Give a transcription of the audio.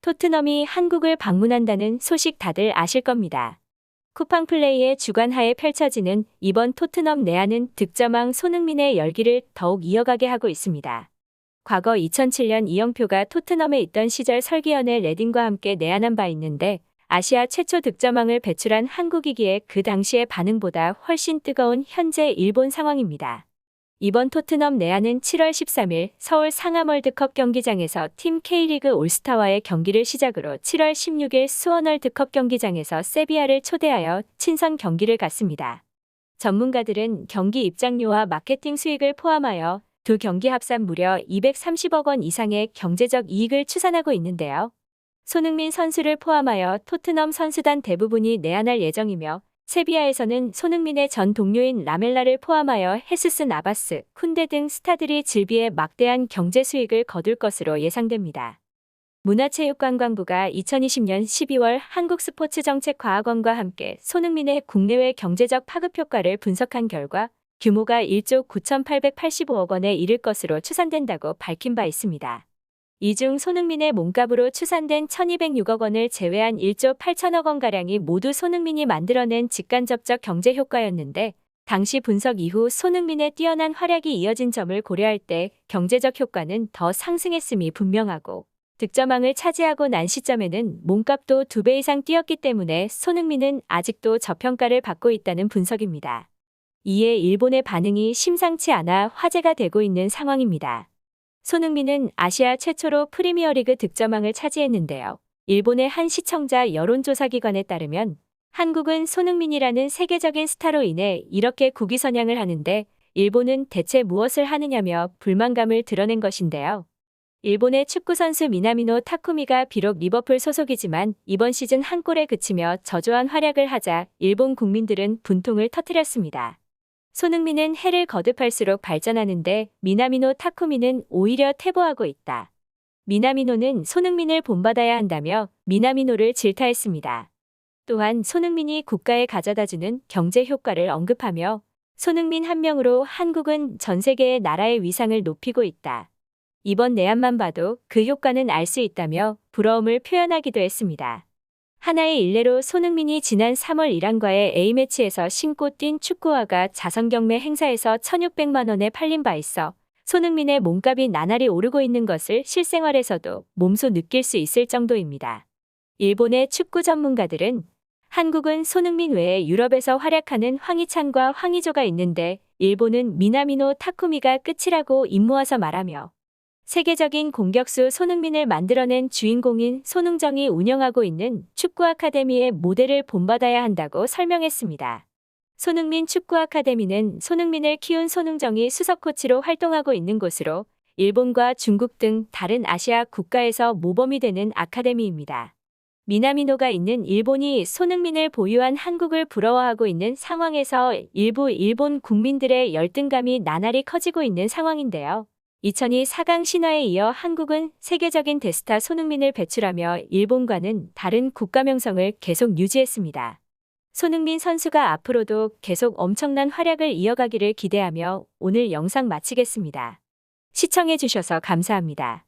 토트넘이 한국을 방문한다는 소식 다들 아실 겁니다. 쿠팡 플레이의 주관하에 펼쳐지는 이번 토트넘 내한은 득점왕 손흥민의 열기를 더욱 이어가게 하고 있습니다. 과거 2007년 이영표가 토트넘에 있던 시절 설기현의 레딘과 함께 내한한 바 있는데 아시아 최초 득점왕을 배출한 한국이기에 그 당시의 반응보다 훨씬 뜨거운 현재 일본 상황입니다. 이번 토트넘 내한은 7월 13일 서울 상암월드컵 경기장에서 팀 K리그 올스타와의 경기를 시작으로 7월 16일 수원월드컵 경기장에서 세비야를 초대하여 친선 경기를 갖습니다. 전문가들은 경기 입장료와 마케팅 수익을 포함하여 두 경기 합산 무려 230억 원 이상의 경제적 이익을 추산하고 있는데요. 손흥민 선수를 포함하여 토트넘 선수단 대부분이 내한할 예정이며 세비야에서는 손흥민의 전 동료인 라멜라를 포함하여 헤수스 나바스, 쿤데 등 스타들이 질비해 막대한 경제 수익을 거둘 것으로 예상됩니다. 문화체육관광부가 2020년 12월 한국스포츠정책과학원과 함께 손흥민의 국내외 경제적 파급 효과를 분석한 결과 규모가 1조 9,885억 원에 이를 것으로 추산된다고 밝힌 바 있습니다. 이 중 손흥민의 몸값으로 추산된 1,206억 원을 제외한 1조 8천억 원가량이 모두 손흥민이 만들어낸 직간접적 경제 효과였는데 당시 분석 이후 손흥민의 뛰어난 활약이 이어진 점을 고려할 때 경제적 효과는 더 상승했음이 분명하고 득점왕을 차지하고 난 시점에는 몸값도 2배 이상 뛰었기 때문에 손흥민은 아직도 저평가를 받고 있다는 분석입니다. 이에 일본의 반응이 심상치 않아 화제가 되고 있는 상황입니다. 손흥민은 아시아 최초로 프리미어리그 득점왕을 차지했는데요. 일본의 한 시청자 여론조사기관에 따르면 한국은 손흥민이라는 세계적인 스타로 인해 이렇게 국위선양을 하는데 일본은 대체 무엇을 하느냐며 불만감을 드러낸 것인데요. 일본의 축구선수 미나미노 타쿠미가 비록 리버풀 소속이지만 이번 시즌 한 골에 그치며 저조한 활약을 하자 일본 국민들은 분통을 터뜨렸습니다. 손흥민은 해를 거듭할수록 발전하는데 미나미노 타쿠미는 오히려 퇴보하고 있다. 미나미노는 손흥민을 본받아야 한다며 미나미노를 질타했습니다. 또한 손흥민이 국가에 가져다주는 경제 효과를 언급하며 손흥민 한 명으로 한국은 전 세계의 나라의 위상을 높이고 있다. 이번 내한만 봐도 그 효과는 알 수 있다며 부러움을 표현하기도 했습니다. 하나의 일례로 손흥민이 지난 3월 이란과의 A매치에서 신고 뛴 축구화가 자선경매 행사에서 1,600만 원에 팔린 바 있어 손흥민의 몸값이 나날이 오르고 있는 것을 실생활에서도 몸소 느낄 수 있을 정도입니다. 일본의 축구 전문가들은 한국은 손흥민 외에 유럽에서 활약하는 황희찬과 황의조가 있는데 일본은 미나미노 타쿠미가 끝이라고 입모아서 말하며 세계적인 공격수 손흥민을 만들어낸 주인공인 손흥정이 운영하고 있는 축구 아카데미의 모델을 본받아야 한다고 설명했습니다. 손흥민 축구 아카데미는 손흥민을 키운 손흥정이 수석 코치로 활동하고 있는 곳으로 일본과 중국 등 다른 아시아 국가에서 모범이 되는 아카데미입니다. 미나미노가 있는 일본이 손흥민을 보유한 한국을 부러워하고 있는 상황에서 일부 일본 국민들의 열등감이 나날이 커지고 있는 상황인데요. 2002 4강 신화에 이어 한국은 세계적인 대스타 손흥민을 배출하며 일본과는 다른 국가 명성을 계속 유지했습니다. 손흥민 선수가 앞으로도 계속 엄청난 활약을 이어가기를 기대하며 오늘 영상 마치겠습니다. 시청해주셔서 감사합니다.